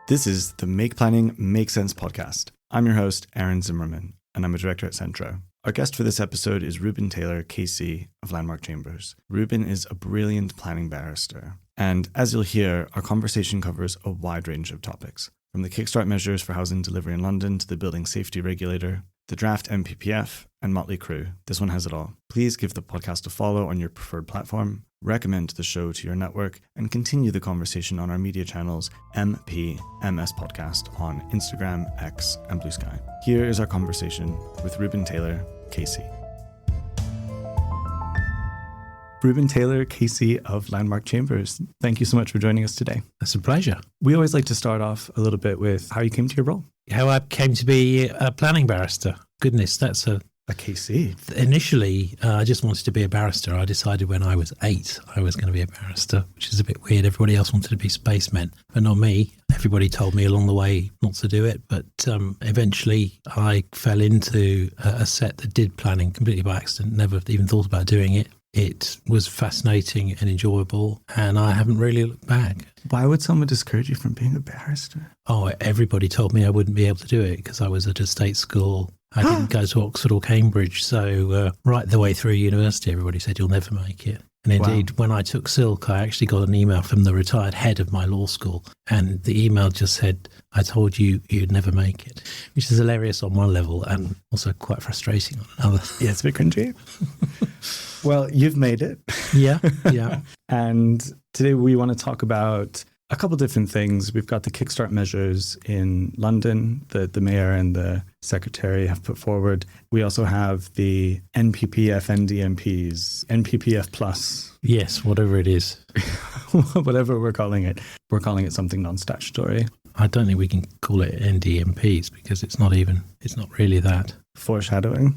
This is the Make Planning Make Sense podcast. I'm your host, Aaron Zimmerman, and I'm a director at Centro. Our guest for this episode is Reuben Taylor, KC of Landmark Chambers. Reuben is a brilliant planning barrister. And as you'll hear, our conversation covers a wide range of topics, from the Kickstart measures for housing delivery in London to the Building Safety Regulator, the draft NPPF and Mötley Crüe. This one has it all. Please give the podcast a follow on your preferred platform, recommend the show to your network, and continue the conversation on our media channels, MPMS Podcast on Instagram, X, and Blue Sky. Here is our conversation with Reuben Taylor, KC. Reuben Taylor, KC of Landmark Chambers. Thank you so much for joining us today. That's a pleasure. We always like to start off a little bit with how you came to your role. How I came to be a planning barrister. Goodness, that's a KC. Initially, I just wanted to be a barrister. I decided when I was 8, I was going to be a barrister, which is a bit weird. Everybody else wanted to be spacemen, but not me. Everybody told me along the way not to do it. But eventually, I fell into a set that did planning completely by accident, never even thought about doing it. It was fascinating and enjoyable, and I haven't really looked back. Why would someone discourage you from being a barrister? Oh, everybody told me I wouldn't be able to do it because I was at a state school. I didn't go to Oxford or Cambridge. So right the way through university, everybody said, you'll never make it. And indeed, When I took Silk, I actually got an email from the retired head of my law school. And the email just said, I told you you'd never make it, which is hilarious on one level and also quite frustrating on another. Yeah, it's a bit cringy. Well, you've made it. Yeah. And today we want to talk about a couple different things. We've got the Kickstart measures in London that the mayor and the secretary have put forward. We also have the NPPF and DMPs, NPPF plus. Yes, whatever it is. Whatever we're calling it. We're calling it something non-statutory. I don't think we can call it NDMPs because it's not really that. Foreshadowing.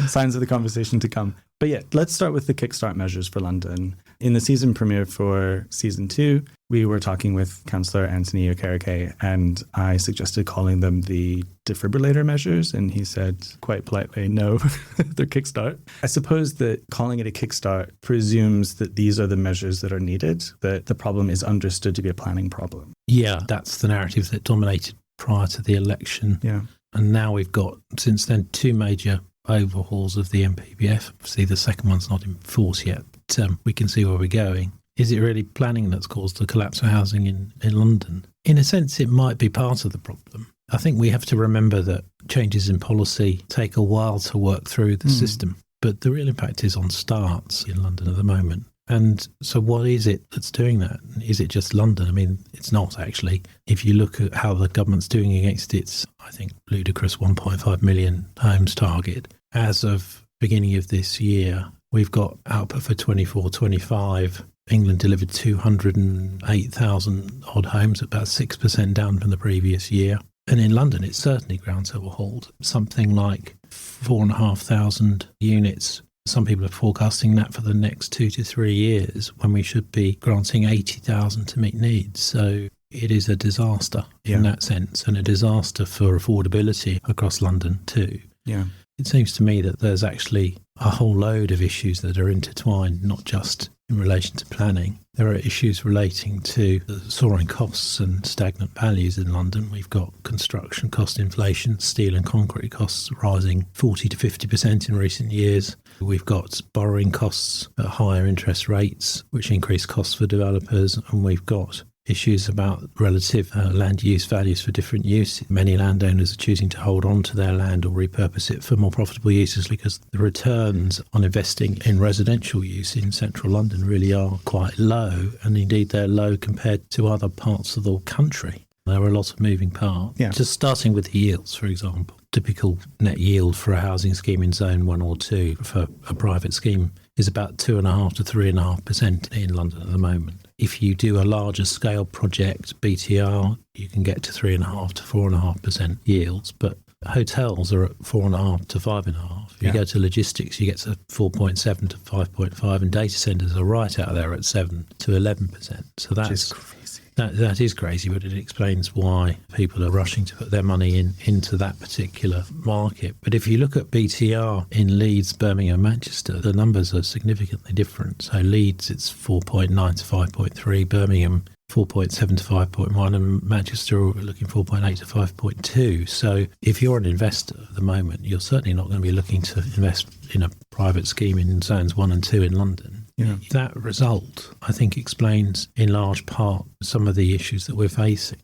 Signs of the conversation to come. But yeah, let's start with the Kickstart measures for London. In the season premiere for season 2, we were talking with Councillor Anthony Okereke, and I suggested calling them the defibrillator measures, and he said quite politely, no, they're Kickstart. I suppose that calling it a Kickstart presumes that these are the measures that are needed, that the problem is understood to be a planning problem. Yeah, that's the narrative that dominated prior to the election. Yeah. And now we've got, since then, 2 major overhauls of the NPPF. Obviously, the second one's not in force yet, but we can see where we're going. Is it really planning that's caused the collapse of housing in London? In a sense, it might be part of the problem. I think we have to remember that changes in policy take a while to work through the system, but the real impact is on starts in London at the moment. And so what is it that's doing that? Is it just London? I mean, it's not actually. If you look at how the government's doing against its, I think, ludicrous 1.5 million homes target, as of beginning of this year, we've got output for 24-25. England delivered 208,000 odd homes, about 6% down from the previous year. And in London, it's certainly ground overhauled, something like 4,500 units. Some people are forecasting that for the next 2 to 3 years when we should be granting 80,000 to meet needs. So it is a disaster in that sense, and a disaster for affordability across London too. Yeah. It seems to me that there's actually a whole load of issues that are intertwined, not just in relation to planning. There are issues relating to the soaring costs and stagnant values in London. We've got construction cost inflation, steel and concrete costs rising 40 to 50% in recent years. We've got borrowing costs at higher interest rates, which increase costs for developers. And we've got issues about relative land use values for different use. Many landowners are choosing to hold on to their land or repurpose it for more profitable uses because the returns on investing in residential use in central London really are quite low, and indeed they're low compared to other parts of the country. There are a lot of moving parts. Yeah. Just starting with the yields, for example. Typical net yield for a housing scheme in zone 1 or 2 for a private scheme is about 2.5% to 3.5% in London at the moment. If you do a larger scale project, BTR, you can get to 3.5% to 4.5% yields, but hotels are at 4.5% to 5.5%. If you go to logistics, you get to 4.7% to 5.5%, and data centres are right out there at 7 to 11%. So that's crazy. That is crazy, but it explains why people are rushing to put their money into that particular market. But if you look at BTR in Leeds, Birmingham, Manchester, the numbers are significantly different. So Leeds, it's 4.9 to 5.3. Birmingham, 4.7 to 5.1, and Manchester are looking 4.8 to 5.2. So if you're an investor at the moment, you're certainly not going to be looking to invest in a private scheme in zones 1 and 2 in London. Yeah. That result, I think, explains in large part some of the issues that we're facing.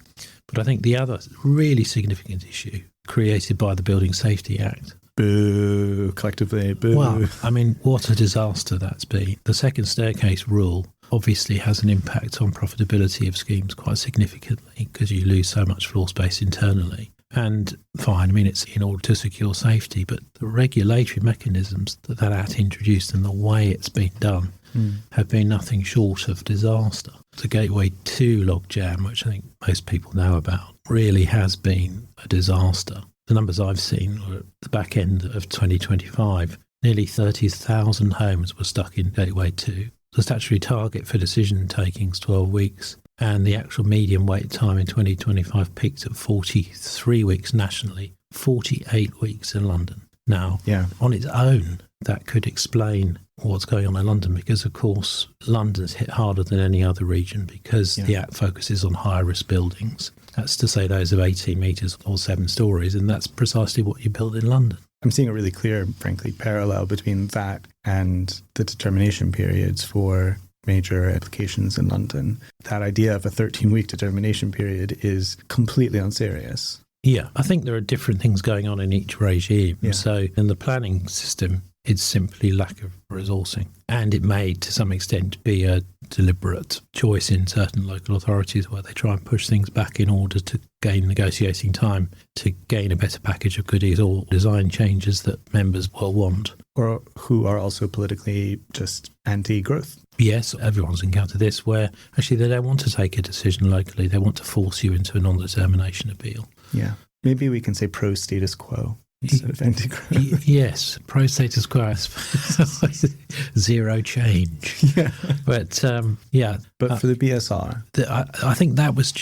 But I think the other really significant issue created by the Building Safety Act. Boo, collectively, boo. Well, I mean, what a disaster that's been. The second staircase rule obviously has an impact on profitability of schemes quite significantly because you lose so much floor space internally. And fine, I mean, it's in order to secure safety, but the regulatory mechanisms that Act introduced and the way it's been done have been nothing short of disaster. The Gateway 2 logjam, which I think most people know about, really has been a disaster. The numbers I've seen were at the back end of 2025. Nearly 30,000 homes were stuck in Gateway 2. The statutory target for decision taking is 12 weeks, and the actual median wait time in 2025 peaked at 43 weeks nationally, 48 weeks in London. Now, on its own, that could explain what's going on in London because, of course, London's hit harder than any other region because the Act focuses on higher risk buildings. That's to say those of 18 metres or 7 stories, and that's precisely what you build in London. I'm seeing a really clear, frankly, parallel between that and the determination periods for major applications in London. That idea of a 13-week determination period is completely unserious. Yeah, I think there are different things going on in each regime. Yeah. So in the planning system, it's simply lack of resourcing. And it may, to some extent, be a deliberate choice in certain local authorities where they try and push things back in order to gain negotiating time, to gain a better package of goodies or design changes that members will want. Or who are also politically just anti-growth. Yes, everyone's encountered this where actually they don't want to take a decision locally. They want to force you into a non-determination appeal. Yeah. Maybe we can say pro-status quo instead of anti-growth. Yes, pro-status quo. Zero change. Yeah. But But for the BSR? I think it was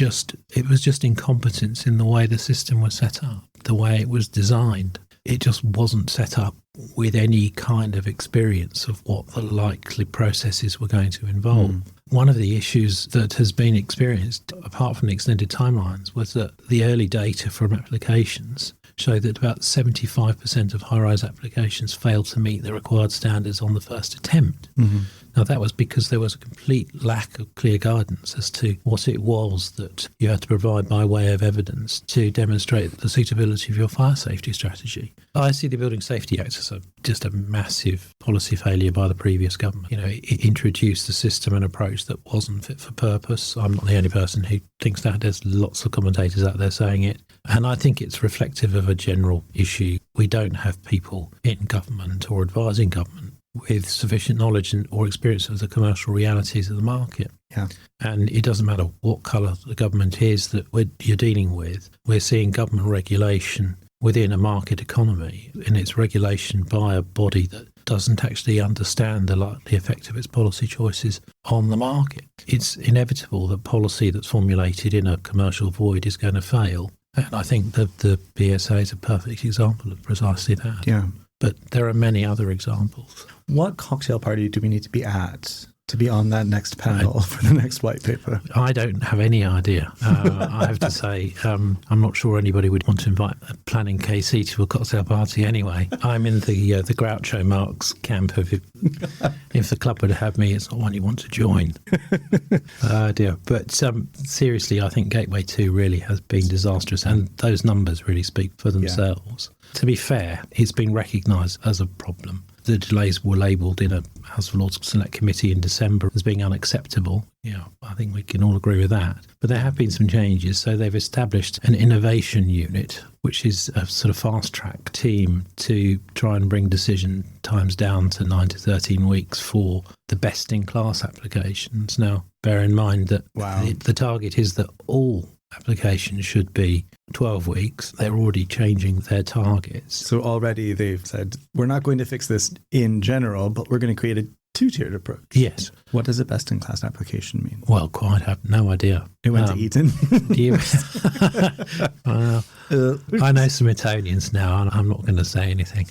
just incompetence in the way the system was set up, the way it was designed. It just wasn't set up with any kind of experience of what the likely processes were going to involve. One of the issues that has been experienced, apart from the extended timelines, was that the early data from applications showed that about 75% of high-rise applications failed to meet the required standards on the first attempt. Mm-hmm. Now, that was because there was a complete lack of clear guidance as to what it was that you had to provide by way of evidence to demonstrate the suitability of your fire safety strategy. I see the Building Safety Act as just a massive policy failure by the previous government. You know, it introduced a system and approach that wasn't fit for purpose. I'm not the only person who thinks that. There's lots of commentators out there saying it. And I think it's reflective of a general issue. We don't have people in government or advising government with sufficient knowledge or experience of the commercial realities of the market. Yeah. And it doesn't matter what colour the government is that you're dealing with. We're seeing government regulation within a market economy, and it's regulation by a body that doesn't actually understand the likely effect of its policy choices on the market. It's inevitable that policy that's formulated in a commercial void is going to fail. And I think that the BSA is a perfect example of precisely that. Yeah. But there are many other examples. What cocktail party do we need to be at to be on that next panel for the next white paper? I don't have any idea. I have to say, I'm not sure anybody would want to invite a planning KC to a cocktail party anyway. I'm in the Groucho Marx camp of if the club would have me, it's not one you want to join. Dear. But seriously, I think Gateway 2 really has been disastrous, and those numbers really speak for themselves. Yeah. To be fair, it's been recognised as a problem. The delays were labelled in a House of Lords Select Committee in December as being unacceptable. Yeah, I think we can all agree with that. But there have been some changes. So they've established an innovation unit, which is a sort of fast-track team to try and bring decision times down to 9 to 13 weeks for the best-in-class applications. Now, bear in mind that the target is that all applications should be 12 weeks. They're already changing their targets. So already they've said, we're not going to fix this in general, but we're going to create a two-tiered approach. Yes. What does a best-in-class application mean? Well, quite have no idea. It went to Eton. I know some Etonians now, and I'm not going to say anything.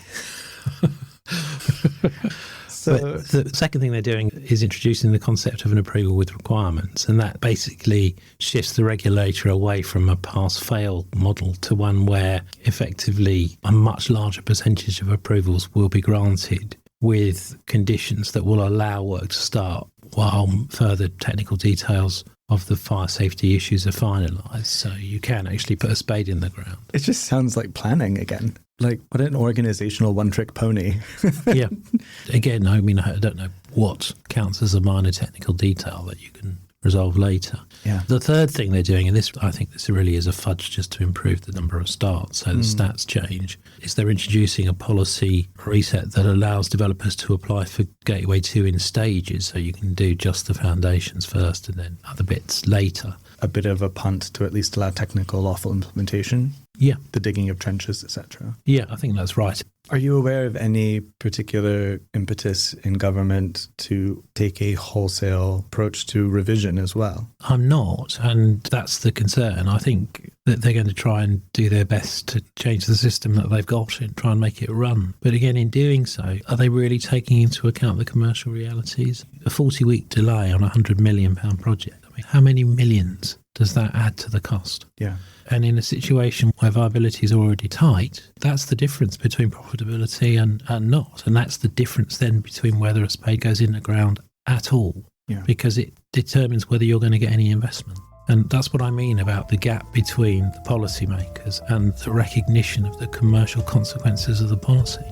So but the second thing they're doing is introducing the concept of an approval with requirements, and that basically shifts the regulator away from a pass-fail model to one where effectively a much larger percentage of approvals will be granted with conditions that will allow work to start while further technical details of the fire safety issues are finalised. So you can actually put a spade in the ground. it just sounds like planning again. Like, what an organizational one-trick pony. Yeah. Again, I mean, I don't know what counts as a minor technical detail that you can resolve later. Yeah. The third thing they're doing, and I think this really is a fudge just to improve the number of starts, so the stats change, is they're introducing a policy reset that allows developers to apply for Gateway 2 in stages, so you can do just the foundations first and then other bits later. A bit of a punt to at least allow technical lawful implementation. Yeah. The digging of trenches, etc. Yeah, I think that's right. Are you aware of any particular impetus in government to take a wholesale approach to revision as well? I'm not, and that's the concern. I think that they're going to try and do their best to change the system that they've got and try and make it run. But again, in doing so, are they really taking into account the commercial realities? A 40-week delay on a £100 million project. I mean, how many millions does that add to the cost? Yeah. And in a situation where viability is already tight, that's the difference between profitability and not. And that's the difference then between whether a spade goes in the ground at all, because it determines whether you're going to get any investment. And that's what I mean about the gap between the policymakers and the recognition of the commercial consequences of the policy.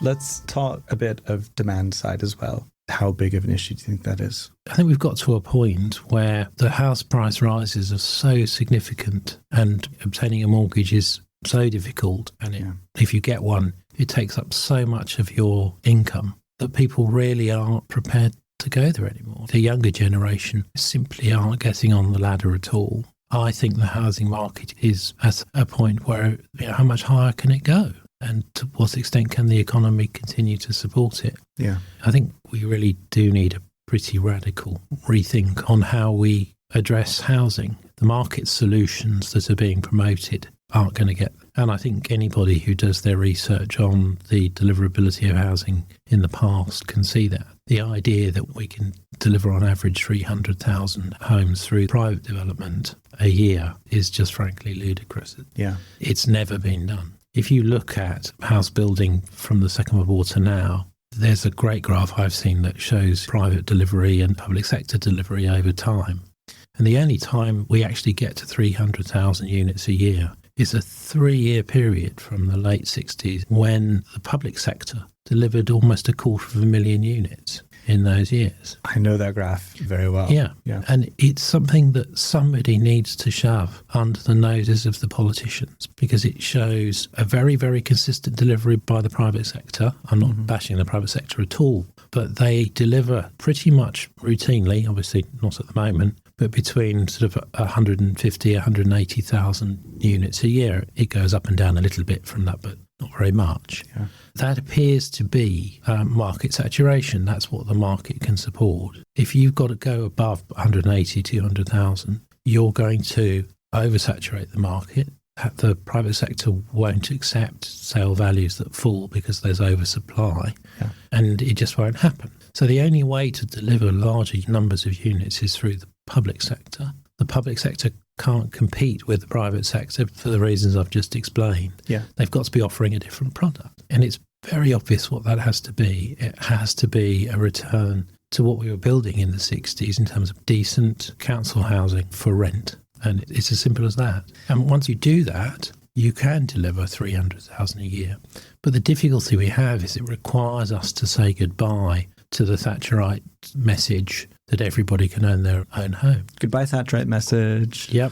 Let's talk a bit of demand side as well. How big of an issue do you think that is? I think we've got to a point where the house price rises are so significant and obtaining a mortgage is so difficult. And if you get one, it takes up so much of your income that people really aren't prepared to go there anymore. The younger generation simply aren't getting on the ladder at all. I think the housing market is at a point where, how much higher can it go? And to what extent can the economy continue to support it? Yeah. I think we really do need a pretty radical rethink on how we address housing. The market solutions that are being promoted aren't going to get. And I think anybody who does their research on the deliverability of housing in the past can see that. The idea that we can deliver on average 300,000 homes through private development a year is just frankly ludicrous. Yeah. It's never been done. If you look at house building from the Second World War to now, there's a great graph I've seen that shows private delivery and public sector delivery over time. And the only time we actually get to 300,000 units a year is a 3-year period from the late 60s when the public sector delivered almost 250,000 units in those years. I know that graph very well. Yeah. And it's something that somebody needs to shove under the noses of the politicians because it shows a very, very consistent delivery by the private sector. I'm not bashing the private sector at all, but they deliver pretty much routinely, obviously not at the moment, but between sort of 150,000, 180,000 units a year. It goes up and down a little bit from that, but not very much. Yeah. That appears to be market saturation. That's what the market can support. If you've got to go above 180, 200,000, you're going to oversaturate the market. The private sector won't accept sale values that fall because there's oversupply, and it just won't happen. So the only way to deliver larger numbers of units is through the public sector. The public sector can't compete with the private sector for the reasons I've just explained. Yeah. They've got to be offering a different product. And it's very obvious what that has to be. It has to be a return to what we were building in the 60s in terms of decent council housing for rent. And it's as simple as that. And once you do that, you can deliver 300,000 a year. But the difficulty we have is it requires us to say goodbye to the Thatcherite message that everybody can own their own home. Goodbye, Thatcherite message. Yep.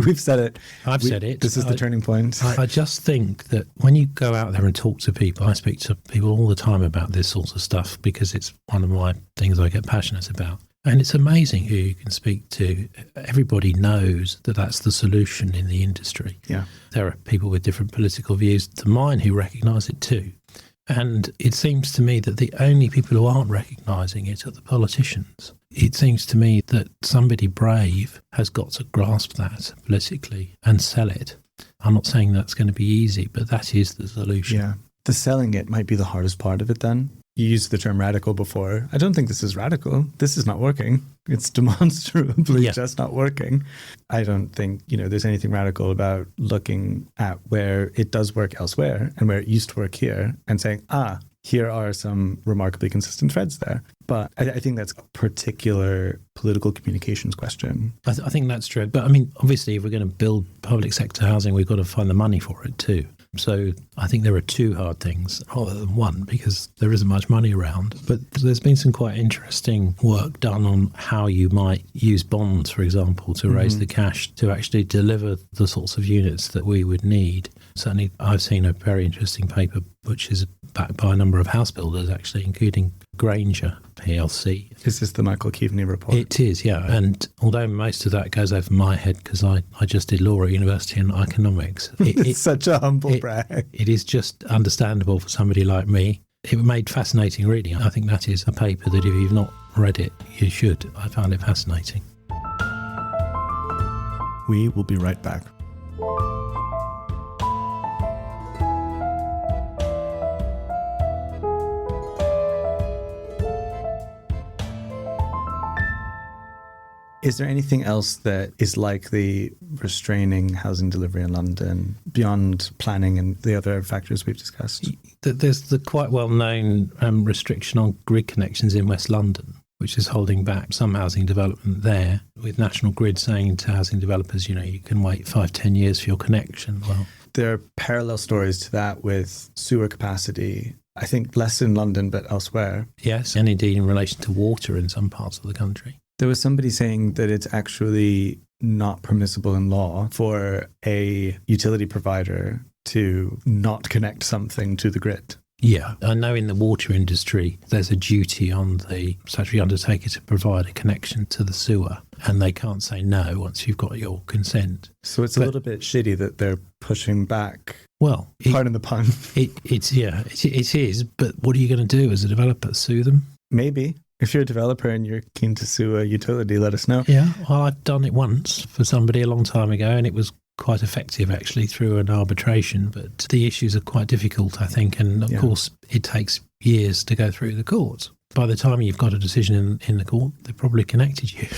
We've said it. I've said it. This is the turning point. I just think that when you go out there and talk to people, I speak to people all the time about this sort of stuff because it's one of my things I get passionate about. And it's amazing who you can speak to. Everybody knows that that's the solution in the industry. Yeah. There are people with different political views to mine who recognise it too. And it seems to me that the only people who aren't recognising it are the politicians. It seems to me that somebody brave has got to grasp that politically and sell it. I'm not saying that's going to be easy, but that is the solution. Yeah. The selling it might be the hardest part of it then. You used the term radical before. I don't think this is radical. This is not working. It's demonstrably just not working. I don't think, there's anything radical about looking at where it does work elsewhere and where it used to work here and saying, here are some remarkably consistent threads there. But I think that's a particular political communications question. I think that's true. But I mean, obviously, if we're going to build public sector housing, we've got to find the money for it too. So I think there are two hard things, rather than one, because there isn't much money around. But there's been some quite interesting work done on how you might use bonds, for example, to raise the cash to actually deliver the sorts of units that we would need. Certainly, I've seen a very interesting paper which is backed by a number of house builders, actually, including Granger PLC. Is this the Michael Keaveney report? It is, yeah. And although most of that goes over my head because I just did law at university and economics. It's such a humble brag. It is just understandable for somebody like me. It made fascinating reading. I think that is a paper that if you've not read it, you should. I found it fascinating. We will be right back. Is there anything else that is likely restraining housing delivery in London beyond planning and the other factors we've discussed? There's the quite well-known restriction on grid connections in West London, which is holding back some housing development there, with National Grid saying to housing developers, you can wait 5-10 years for your connection. Well, there are parallel stories to that with sewer capacity, I think less in London but elsewhere. Yes, and indeed in relation to water in some parts of the country. There was somebody saying that it's actually not permissible in law for a utility provider to not connect something to the grid. Yeah, I know in the water industry, there's a duty on the statutory undertaker to provide a connection to the sewer, and they can't say no once you've got your consent. So it's a little bit shitty that they're pushing back. Well, pardon the pun. It is, but what are you going to do as a developer? Sue them? Maybe. If you're a developer and you're keen to sue a utility, let us know. Yeah, well, I've done it once for somebody a long time ago, and it was quite effective, actually, through an arbitration. But the issues are quite difficult, I think. And, of course, it takes years to go through the courts. By the time you've got a decision in the court, they've probably connected you.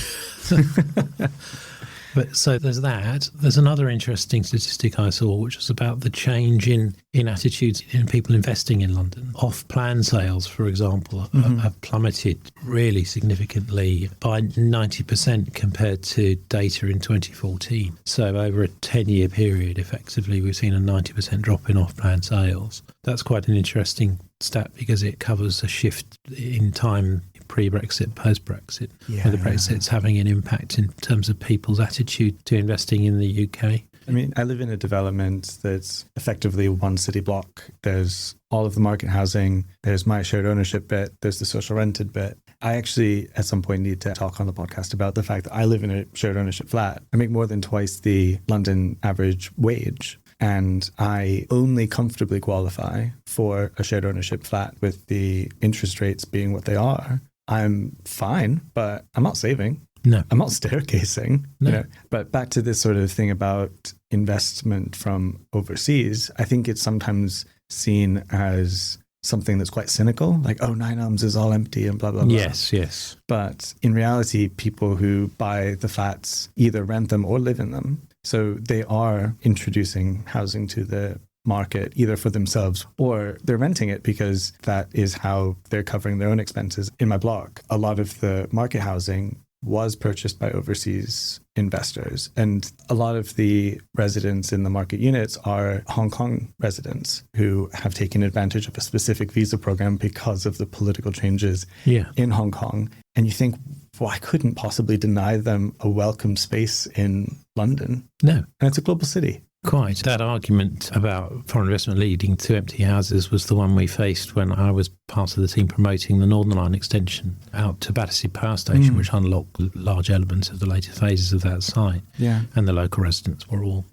But so there's that. There's another interesting statistic I saw, which was about the change in attitudes in people investing in London. Off-plan sales, for example, have plummeted really significantly by 90% compared to data in 2014. So over a 10-year period, effectively, we've seen a 90% drop in off-plan sales. That's quite an interesting stat because it covers a shift in time pre-Brexit, post-Brexit, whether Brexit's having an impact in terms of people's attitude to investing in the UK. I mean, I live in a development that's effectively one city block. There's all of the market housing, there's my shared ownership bit, there's the social rented bit. I actually, at some point, need to talk on the podcast about the fact that I live in a shared ownership flat. I make more than twice the London average wage. And I only comfortably qualify for a shared ownership flat with the interest rates being what they are. I'm fine, but I'm not saving. No. I'm not staircasing. No. But back to this sort of thing about investment from overseas, I think it's sometimes seen as something that's quite cynical, like, oh, 9 Elms is all empty and blah, blah, blah. Yes. But in reality, people who buy the flats either rent them or live in them. So they are introducing housing to the market either for themselves or they're renting it because that is how they're covering their own expenses. In my blog, a lot of the market housing was purchased by overseas investors, and a lot of the residents in the market units are Hong Kong residents who have taken advantage of a specific visa program because of the political changes in Hong Kong. And you think, well, I couldn't possibly deny them a welcome space in London. No. And it's a global city. Quite. That argument about foreign investment leading to empty houses was the one we faced when I was part of the team promoting the Northern Line extension out to Battersea Power Station, which unlocked large elements of the later phases of that site. Yeah. And the local residents were all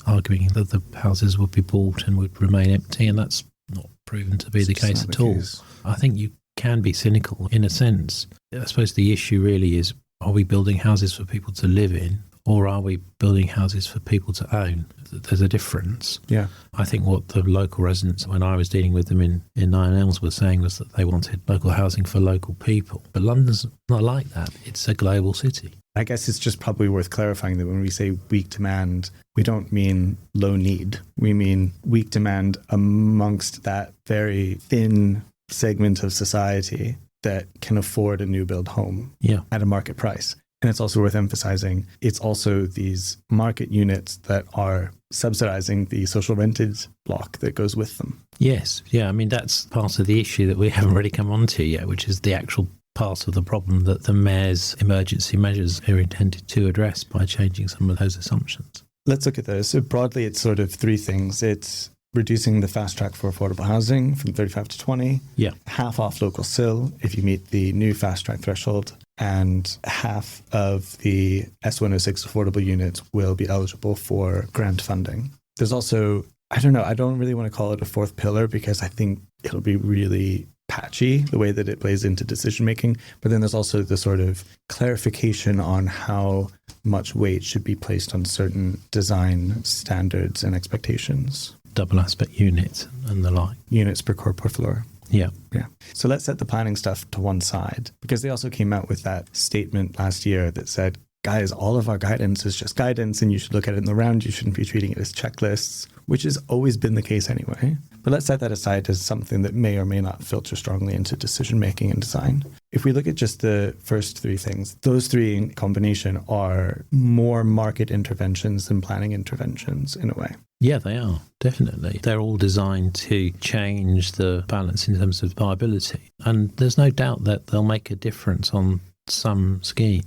arguing that the houses would be bought and would remain empty, and that's not proven to be the case at all. I think you can be cynical in a sense. I suppose the issue really is, are we building houses for people to live in, or are we building houses for people to own? There's a difference. Yeah. I think what the local residents, when I was dealing with them in Nine Elms, were saying was that they wanted local housing for local people. But London's not like that. It's a global city. I guess it's just probably worth clarifying that when we say weak demand, we don't mean low need. We mean weak demand amongst that very thin segment of society that can afford a new build home at a market price. And it's also worth emphasizing, it's also these market units that are subsidizing the social rented block that goes with them. Yes. Yeah. I mean, that's part of the issue that we haven't really come on to yet, which is the actual part of the problem that the Mayor's emergency measures are intended to address by changing some of those assumptions. Let's look at those. So broadly, it's sort of three things. It's reducing the fast track for affordable housing from 35 to 20. Yeah. Half off local SIL if you meet the new fast track threshold. And half of the S106 affordable units will be eligible for grant funding. There's also, I don't really want to call it a fourth pillar because I think it'll be really patchy the way that it plays into decision making. But then there's also the sort of clarification on how much weight should be placed on certain design standards and expectations. Double aspect units and the like. Units per corporate floor. Yeah. Yeah. So let's set the planning stuff to one side, because they also came out with that statement last year that said, guys, all of our guidance is just guidance and you should look at it in the round. You shouldn't be treating it as checklists, which has always been the case anyway. But let's set that aside as something that may or may not filter strongly into decision making and design. If we look at just the first three things, those three in combination are more market interventions than planning interventions in a way. Yeah, they are, definitely. They're all designed to change the balance in terms of viability. And there's no doubt that they'll make a difference on some schemes.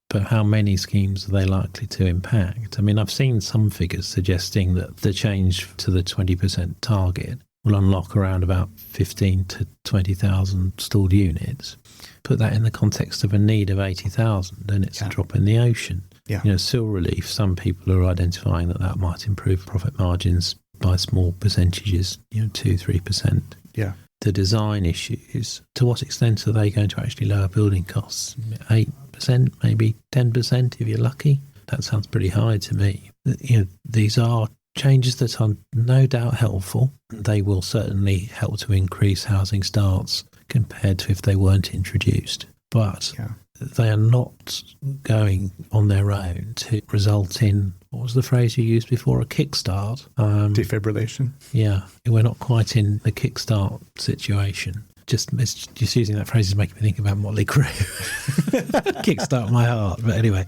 But how many schemes are they likely to impact? I mean, I've seen some figures suggesting that the change to the 20% target will unlock around about 15 to 20,000 stalled units. Put that in the context of a need of 80,000, and it's a drop in the ocean. Yeah. SIL relief, some people are identifying that might improve profit margins by small percentages, 2-3%. Yeah. The design issues, to what extent are they going to actually lower building costs? 8%, maybe 10% if you're lucky? That sounds pretty high to me. These are changes that are no doubt helpful. They will certainly help to increase housing starts compared to if they weren't introduced. But they are not going on their own to result in, what was the phrase you used before, a kickstart? Defibrillation. Yeah, we're not quite in the kickstart situation. Just using that phrase is making me think about Mötley Crüe. Kickstart my heart. But anyway.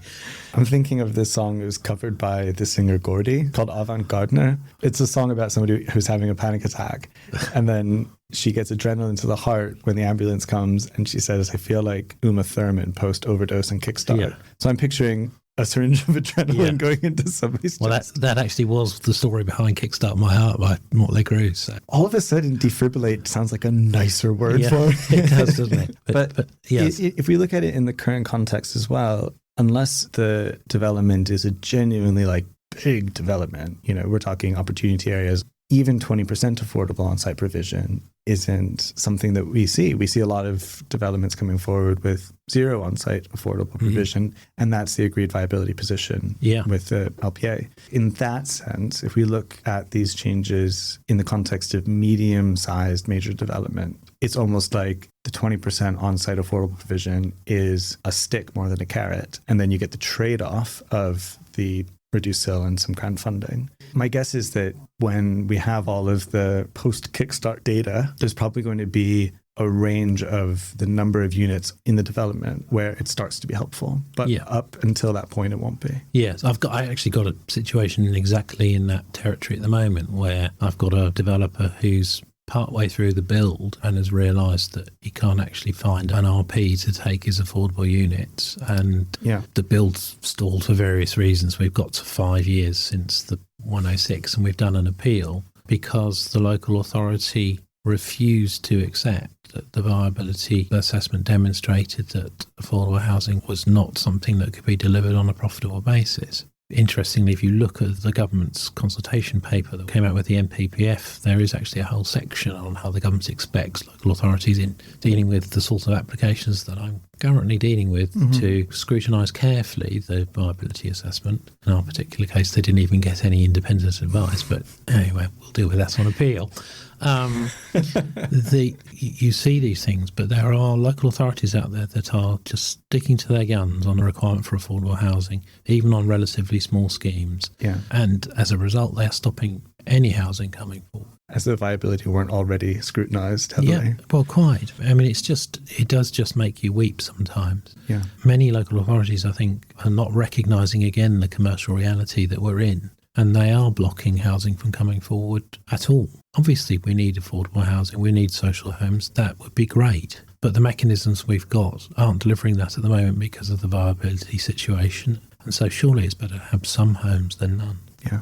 I'm thinking of this song that was covered by the singer Gordy called Avant Gardener. It's a song about somebody who's having a panic attack. And then she gets adrenaline to the heart when the ambulance comes. And she says, I feel like Uma Thurman post-overdose and Kickstart. Yeah. So I'm picturing a syringe of adrenaline going into somebody's chest. That actually was the story behind Kickstart My Heart by Mötley Crüe. So. All of a sudden, defibrillate sounds like a nicer word for it. It does, doesn't it? But yes. If we look at it in the current context as well, unless the development is a genuinely big development, we're talking opportunity areas, even 20% affordable on-site provision isn't something that we see. We see a lot of developments coming forward with zero on-site affordable provision, and that's the agreed viability position with the LPA. In that sense, if we look at these changes in the context of medium-sized major development, it's almost like the 20% on-site affordable provision is a stick more than a carrot, and then you get the trade-off of the reduced SIL and some grant funding. My guess is that when we have all of the post-Kickstart data, there's probably going to be a range of the number of units in the development where it starts to be helpful. But up until that point, it won't be. Yes, I actually got a situation exactly in that territory at the moment where I've got a developer who's partway through the build and has realised that he can't actually find an RP to take his affordable units, and the build stalled for various reasons. We've got to 5 years since the 106 and we've done an appeal because the local authority refused to accept that the viability assessment demonstrated that affordable housing was not something that could be delivered on a profitable basis. Interestingly, if you look at the government's consultation paper that came out with the NPPF, there is actually a whole section on how the government expects local authorities in dealing with the sort of applications that I'm currently dealing with to scrutinise carefully the viability assessment. In our particular case, they didn't even get any independent advice, but anyway, we'll deal with that on appeal. You see these things, but there are local authorities out there that are just sticking to their guns on the requirement for affordable housing, even on relatively small schemes. Yeah. And as a result, they're stopping any housing coming forward. As though viability weren't already scrutinised heavily. Yeah, well, quite. I mean, it does just make you weep sometimes. Yeah. Many local authorities, I think, are not recognising again the commercial reality that we're in, and they are blocking housing from coming forward at all. Obviously, we need affordable housing, we need social homes, that would be great. But the mechanisms we've got aren't delivering that at the moment because of the viability situation. And so surely it's better to have some homes than none. Yeah.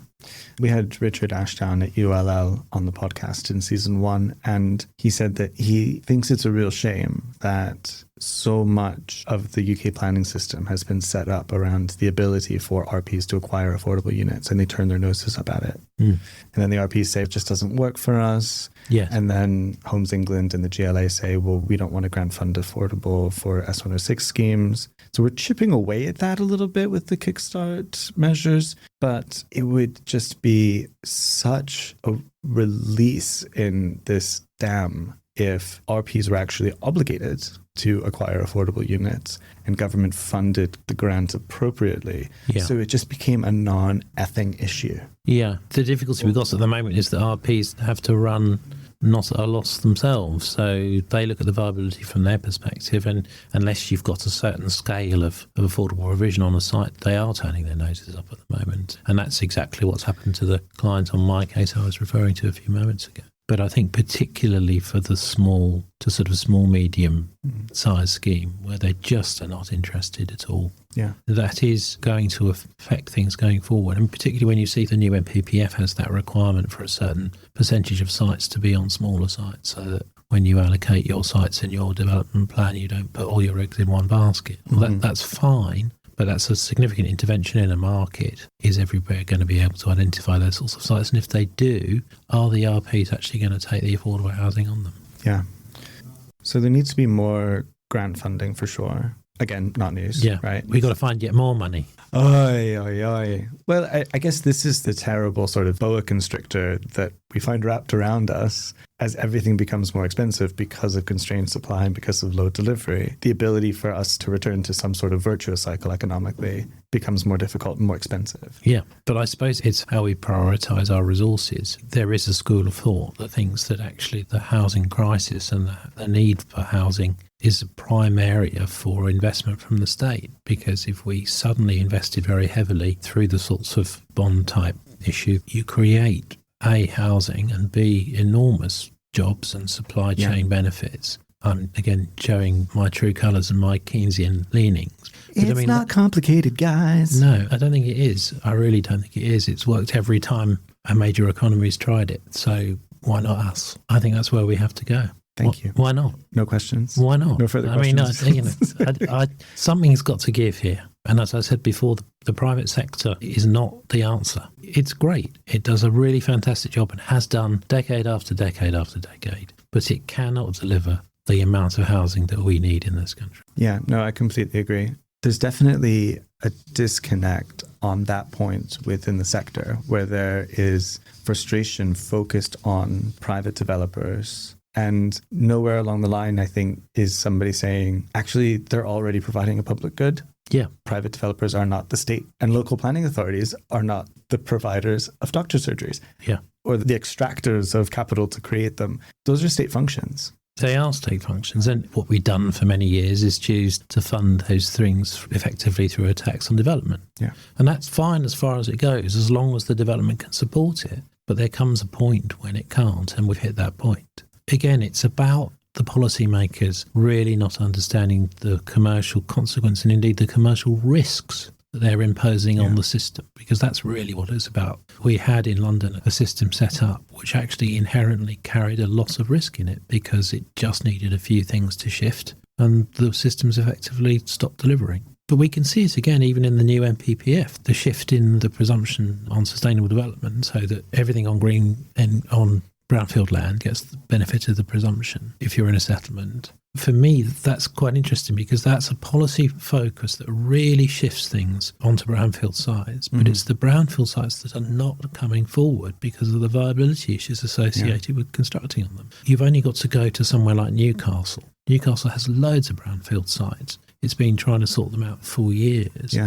We had Richard Ashdown at ULL on the podcast in season 1, and he said that he thinks it's a real shame that so much of the UK planning system has been set up around the ability for RPs to acquire affordable units, and they turn their noses up at it. And then the RPs say it just doesn't work for us. Yes. And then Homes England and the GLA say, well, we don't want to grant fund affordable for S106 schemes. So we're chipping away at that a little bit with the Kickstart measures, but it would just be such a release in this dam if RPs were actually obligated to acquire affordable units and government funded the grant appropriately. Yeah. So it just became a non-ething issue. Yeah. The difficulty we've got at the moment is that RPs have to run not at a loss themselves. So they look at the viability from their perspective, and unless you've got a certain scale of affordable provision on a site, they are turning their noses up at the moment. And that's exactly what's happened to the client on my case I was referring to a few moments ago. But I think particularly for the small to sort of small, medium size scheme where they just are not interested at all, that is going to affect things going forward. And particularly when you see the new NPPF has that requirement for a certain percentage of sites to be on smaller sites, so that when you allocate your sites in your development plan, you don't put all your eggs in one basket. Well, that's fine. But that's a significant intervention in a market. Is everybody going to be able to identify those sorts of sites? And if they do, are the RPs actually going to take the affordable housing on them? Yeah. So there needs to be more grant funding for sure. Again, not news, right? We've got to find yet more money. Well, I guess this is the terrible sort of boa constrictor that we find wrapped around us as everything becomes more expensive because of constrained supply and because of low delivery. The ability for us to return to some sort of virtuous cycle economically becomes more difficult and more expensive. Yeah, but I suppose it's how we prioritise our resources. There is a school of thought that thinks that actually the housing crisis and the need for housing is a prime area for investment from the state, because if we suddenly invested very heavily through the sorts of bond type issue, you create A, housing, and B, enormous jobs and supply chain benefits. I'm again showing my true colours and my Keynesian leanings. But it's not complicated, guys. No, I don't think it is. I really don't think it is. It's worked every time a major economy's tried it. So why not us? I think that's where we have to go. Thank you. Why not? No questions? Why not? No further questions? I mean, something's got to give here. And as I said before, the private sector is not the answer. It's great. It does a really fantastic job and has done decade after decade after decade. But it cannot deliver the amount of housing that we need in this country. Yeah, no, I completely agree. There's definitely a disconnect on that point within the sector where there is frustration focused on private developers. And nowhere along the line, I think, is somebody saying, actually, they're already providing a public good. Yeah. Private developers are not the state, and local planning authorities are not the providers of doctor surgeries. Yeah. Or the extractors of capital to create them. Those are state functions. They are state functions. And what we've done for many years is choose to fund those things effectively through a tax on development. Yeah. And that's fine as far as it goes, as long as the development can support it. But there comes a point when it can't, and we've hit that point. Again, it's about the policymakers really not understanding the commercial consequence and indeed the commercial risks that they're imposing on the system, because that's really what it's about. We had in London a system set up which actually inherently carried a lot of risk in it because it just needed a few things to shift and the systems effectively stopped delivering. But we can see it again even in the new NPPF, the shift in the presumption on sustainable development so that everything on green and on brownfield land gets the benefit of the presumption if you're in a settlement. For me, that's quite interesting because that's a policy focus that really shifts things onto brownfield sites. But it's the brownfield sites that are not coming forward because of the viability issues associated with constructing on them. You've only got to go to somewhere like Newcastle. Newcastle has loads of brownfield sites. It's been trying to sort them out for years,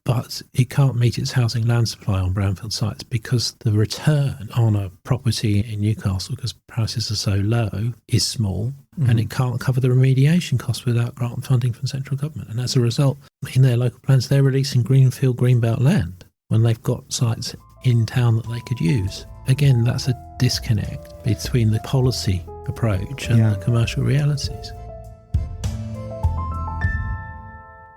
but it can't meet its housing land supply on brownfield sites because the return on a property in Newcastle, because prices are so low, is small, and it can't cover the remediation costs without grant funding from central government. And as a result, in their local plans, they're releasing greenfield, greenbelt land when they've got sites in town that they could use. Again, that's a disconnect between the policy approach and the commercial realities.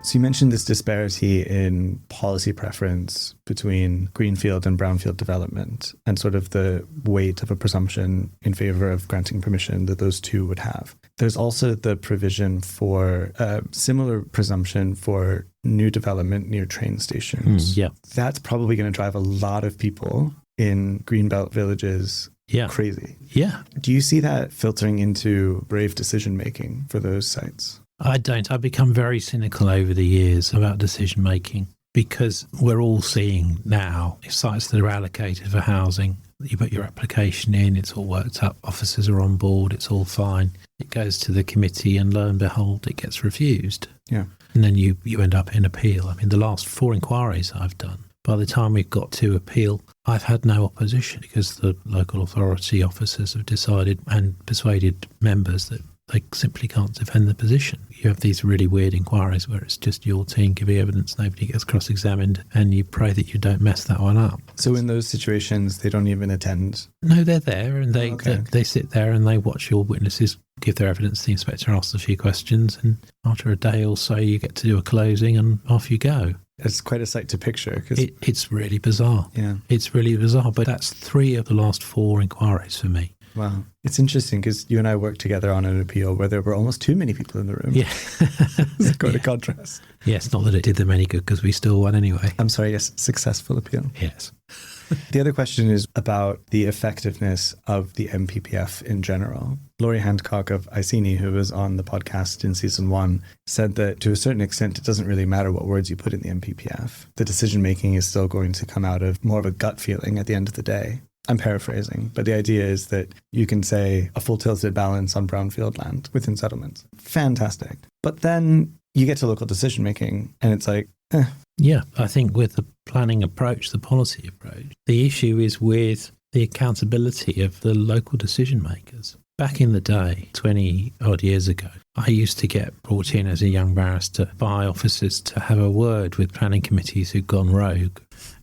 So you mentioned this disparity in policy preference between greenfield and brownfield development and sort of the weight of a presumption in favor of granting permission that those two would have. There's also the provision for a similar presumption for new development near train stations. That's probably going to drive a lot of people in greenbelt villages crazy. Do you see that filtering into brave decision making for those sites? I don't. I've become very cynical over the years about decision making because we're all seeing now sites that are allocated for housing. You put your application in, it's all worked up, officers are on board, it's all fine. It goes to the committee and lo and behold, it gets refused. And then you end up in appeal. I mean, the last 4 inquiries I've done, by the time we've got to appeal, I've had no opposition because the local authority officers have decided and persuaded members that they simply can't defend the position. You have these really weird inquiries where it's just your team giving evidence, nobody gets cross-examined, and you pray that you don't mess that one up. So in those situations, they don't even attend? No, they're there, and they sit there and they watch your witnesses give their evidence. The inspector asks a few questions, and after a day or so, you get to do a closing, and off you go. It's quite a sight to picture. It's really bizarre. It's really bizarre, but that's 3 of the last 4 inquiries for me. Wow. It's interesting because you and I worked together on an appeal where there were almost too many people in the room. It's quite a contrast. Yes, not that it did them any good because we still won anyway. I'm sorry, yes, successful appeal. Yes. The other question is about the effectiveness of the NPPF in general. Laurie Handcock of Iceni, who was on the podcast in season 1, said that to a certain extent, it doesn't really matter what words you put in the NPPF. The decision-making is still going to come out of more of a gut feeling at the end of the day. I'm paraphrasing, but the idea is that you can say a full tilted balance on brownfield land within settlements. Fantastic. But then you get to local decision making and it's like, Yeah, I think with the planning approach, the policy approach, the issue is with the accountability of the local decision makers. Back in the day, 20 odd years ago, I used to get brought in as a young barrister by officers to have a word with planning committees who'd gone rogue.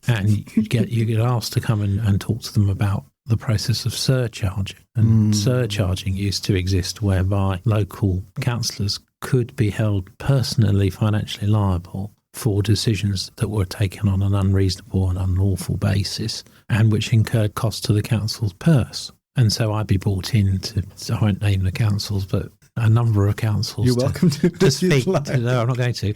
And you get asked to come and talk to them about the process of surcharging. And surcharging used to exist whereby local councillors could be held personally financially liable for decisions that were taken on an unreasonable and unlawful basis and which incurred costs to the council's purse. And so I'd be brought in I won't name the councils, but a number of councils. You're welcome to speak. No, I'm not going to.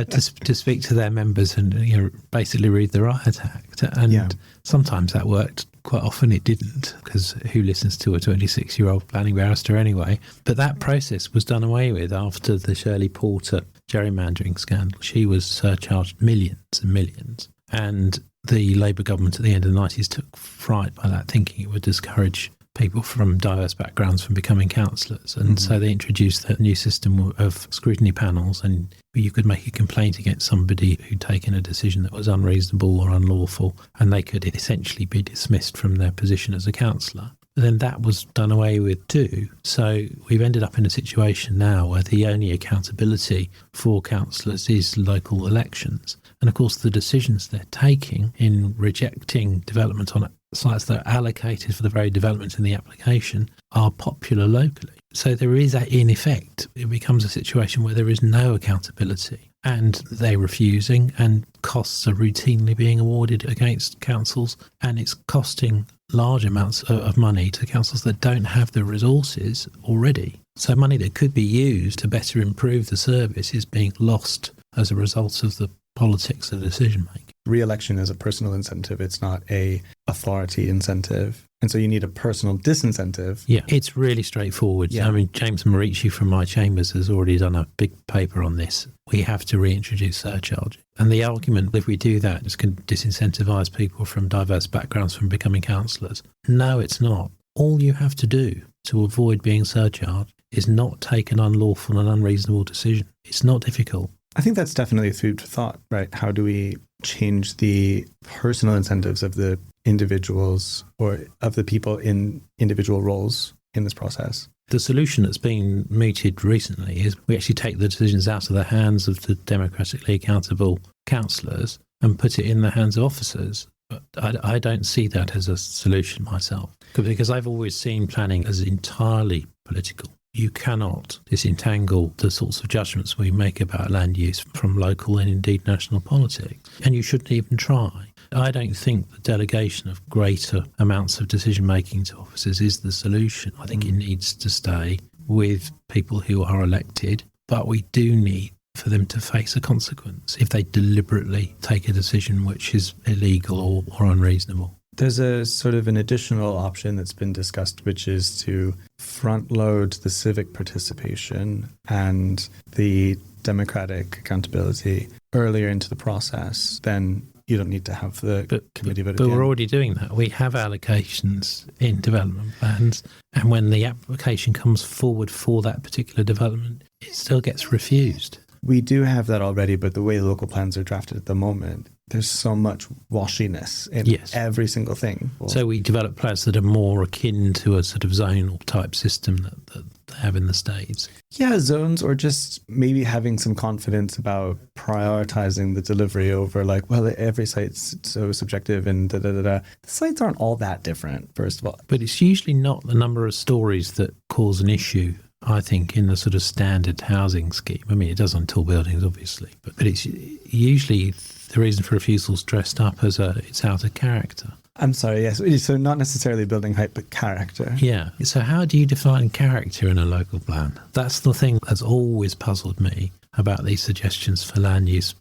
To speak to their members and basically read the riot act. And sometimes that worked. Quite often it didn't, because who listens to a 26-year-old planning barrister anyway? But that process was done away with after the Shirley Porter gerrymandering scandal. She was surcharged millions and millions. And the Labour government at the end of the 90s took fright by that, thinking it would discourage people from diverse backgrounds from becoming councillors. And so they introduced a new system of scrutiny panels, and you could make a complaint against somebody who'd taken a decision that was unreasonable or unlawful, and they could essentially be dismissed from their position as a councillor. But then that was done away with too. So we've ended up in a situation now where the only accountability for councillors is local elections. And of course, the decisions they're taking in rejecting development on sites that are allocated for the very development in the application are popular locally. So there is, in effect, it becomes a situation where there is no accountability and they're refusing, and costs are routinely being awarded against councils, and it's costing large amounts of money to councils that don't have the resources already. So money that could be used to better improve the service is being lost as a result of the politics of decision making. Re-election is a personal incentive. It's not a authority incentive. And so you need a personal disincentive. Yeah, it's really straightforward. Yeah. I mean, James MRTPI from my chambers has already done a big paper on this. We have to reintroduce surcharge. And the argument, if we do that, is going to disincentivize people from diverse backgrounds from becoming counsellors. No, it's not. All you have to do to avoid being surcharged is not take an unlawful and unreasonable decision. It's not difficult. I think that's definitely food for thought, right? How do we change the personal incentives of the individuals or of the people in individual roles in this process? The solution that's been mooted recently is we actually take the decisions out of the hands of the democratically accountable councillors and put it in the hands of officers. But I don't see that as a solution myself, because I've always seen planning as entirely political. You cannot disentangle the sorts of judgments we make about land use from local and indeed national politics. And you shouldn't even try. I don't think the delegation of greater amounts of decision-making to officers is the solution. I think it needs to stay with people who are elected, but we do need for them to face a consequence if they deliberately take a decision which is illegal or unreasonable. There's a sort of an additional option that's been discussed, which is to front load the civic participation and the democratic accountability earlier into the process. Then you don't need to have the committee vote. But we're already doing that. We have allocations in development plans, and when the application comes forward for that particular development, it still gets refused. We do have that already, but the way local plans are drafted at the moment, there's so much washiness in every single thing. So we develop plans that are more akin to a sort of zonal type system that they have in the States. Yeah, zones, or just maybe having some confidence about prioritizing the delivery over like, well, every site's so subjective and da-da-da-da. The sites aren't all that different, first of all. But it's usually not the number of stories that cause an issue, I think, in the sort of standard housing scheme. I mean, it does on tall buildings, obviously, but it's usually the reason for refusal is dressed up as it's out of character. I'm sorry, yes. So not necessarily building height, but character. Yeah. So how do you define character in a local plan? That's the thing that's always puzzled me about these suggestions for land use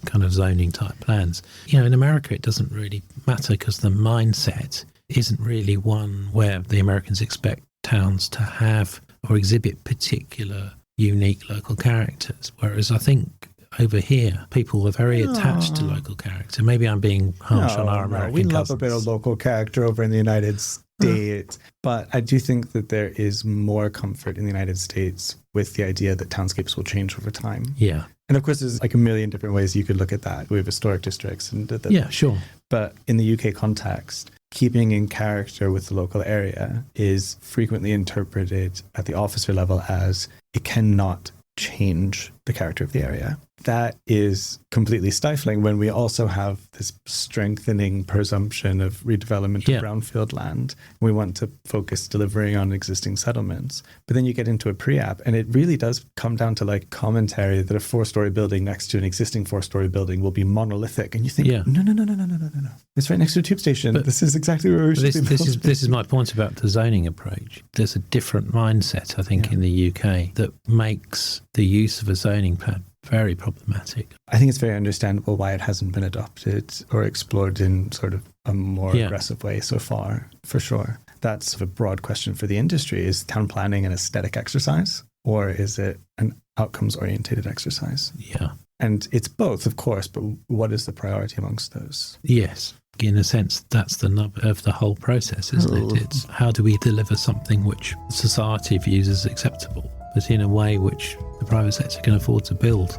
kind of zoning type plans. You know, in America, it doesn't really matter because the mindset isn't really one where the Americans expect towns to have or exhibit particular unique local characters. Whereas I think over here, people are very attached to local character. Maybe I'm being harsh on our American we cousins. love a bit of local character over in the United States. But I do think that there is more comfort in the United States with the idea that townscapes will change over time. Yeah. And of course, there's like a million different ways you could look at that. We have historic districts. Yeah, sure. But in the UK context, keeping in character with the local area is frequently interpreted at the officer level as it cannot change the character of the area. That is completely stifling when we also have this strengthening presumption of redevelopment of brownfield land. We want to focus delivering on existing settlements. But then you get into a pre-app and it really does come down to like commentary that a 4-story building next to an existing 4-story building will be monolithic. And you think, no. It's right next to a tube station. But this is exactly where we should be building. This is my point about the zoning approach. There's a different mindset, I think, in the UK that makes the use of a zoning plan very problematic. I think it's very understandable why it hasn't been adopted or explored in sort of a more aggressive way so far, for sure. That's a broad question for the industry. Is town planning an aesthetic exercise or is it an outcomes-oriented exercise? Yeah. And it's both, of course, but what is the priority amongst those? Yes. In a sense, that's the nub of the whole process, isn't it? It's how do we deliver something which society views as acceptable, but in a way which the private sector can afford to build.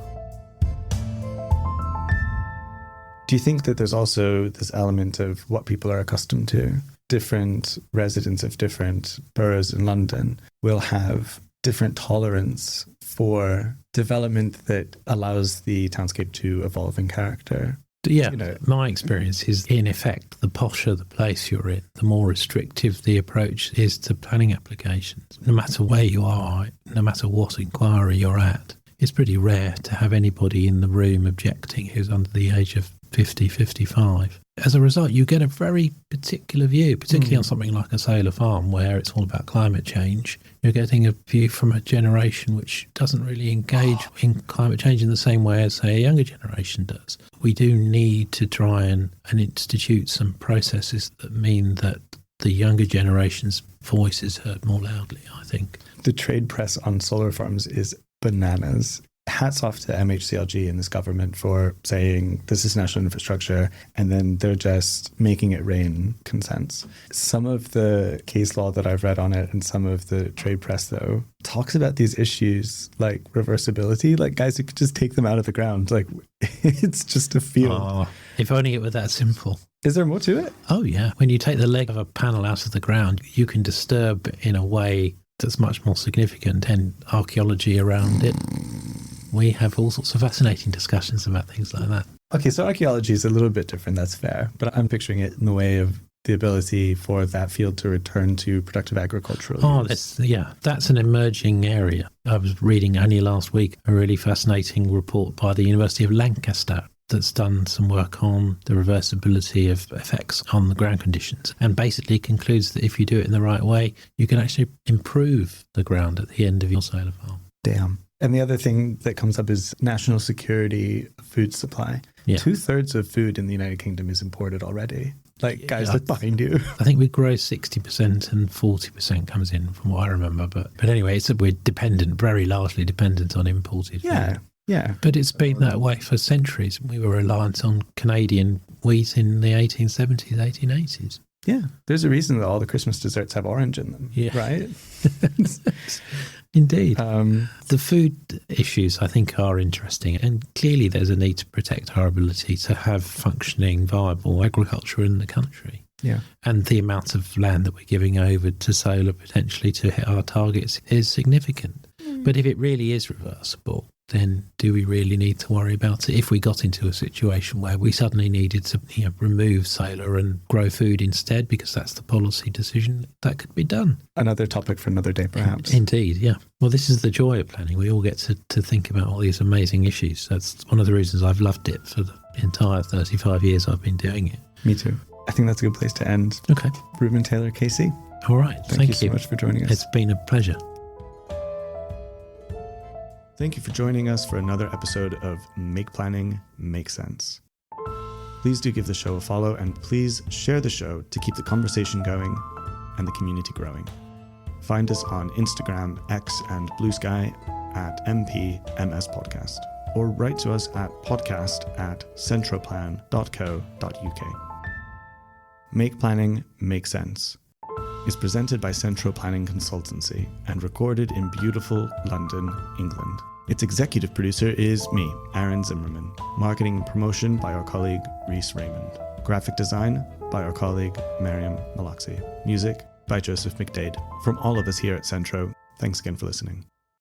Do you think that there's also this element of what people are accustomed to? Different residents of different boroughs in London will have different tolerance for development that allows the townscape to evolve in character. Yeah, my experience is, in effect, the posher the place you're in, the more restrictive the approach is to planning applications. No matter where you are, no matter what inquiry you're at, it's pretty rare to have anybody in the room objecting who's under the age of 50, 55. As a result, you get a very particular view, particularly on something like a solar farm where it's all about climate change. You're getting a view from a generation which doesn't really engage in climate change in the same way as, say, a younger generation does. We do need to try and institute some processes that mean that the younger generation's voice is heard more loudly, I think. The trade press on solar farms is bananas. Hats off to MHCLG and this government for saying this is national infrastructure, and then they're just making it rain consents. Some of the case law that I've read on it and some of the trade press, though, talks about these issues like reversibility. Like, guys, you could just take them out of the ground. Like, it's just a field. Oh, if only it were that simple. Is there more to it? Oh, yeah. When you take the leg of a panel out of the ground, you can disturb in a way that's much more significant, and archaeology around it. We have all sorts of fascinating discussions about things like that. Okay, so archaeology is a little bit different, that's fair. But I'm picturing it in the way of the ability for that field to return to productive agricultural use. That's an emerging area. I was reading only last week a really fascinating report by the University of Lancaster that's done some work on the reversibility of effects on the ground conditions, and basically concludes that if you do it in the right way, you can actually improve the ground at the end of your solar farm. Damn. And the other thing that comes up is national security food supply. Yeah. 2/3 of food in the United Kingdom is imported already. Like, guys, look behind you. I think we grow 60% and 40% comes in, from what I remember. But anyway, we're dependent, very largely dependent on imported food. Yeah. But it's been that way for centuries. We were reliant on Canadian wheat in the 1870s, 1880s. Yeah. There's a reason that all the Christmas desserts have orange in them, right? Indeed. The food issues, I think, are interesting. And clearly there's a need to protect our ability to have functioning, viable agriculture in the country. Yeah. And the amount of land that we're giving over to solar potentially to hit our targets is significant. But if it really is reversible, then do we really need to worry about it? If we got into a situation where we suddenly needed to remove solar and grow food instead, because that's the policy decision, that could be done. Another topic for another day, perhaps. Indeed, yeah. Well, this is the joy of planning. We all get to think about all these amazing issues. That's one of the reasons I've loved it for the entire 35 years I've been doing it. Me too. I think that's a good place to end. Okay. Reuben Taylor, KC. All right. Thank you so much for joining us. It's been a pleasure. Thank you for joining us for another episode of Make Planning Make Sense. Please do give the show a follow, and please share the show to keep the conversation going and the community growing. Find us on Instagram, X, and Blue Sky at MPMS Podcast, or write to us at podcast@centroplan.co.uk. Make Planning Make Sense is presented by Centro Planning Consultancy and recorded in beautiful London, England. Its executive producer is me, Aaron Zimmerman. Marketing and promotion by our colleague Rhys Raymond. Graphic design by our colleague Miriam Malaxi. Music by Joseph McDade. From all of us here at Centro, thanks again for listening.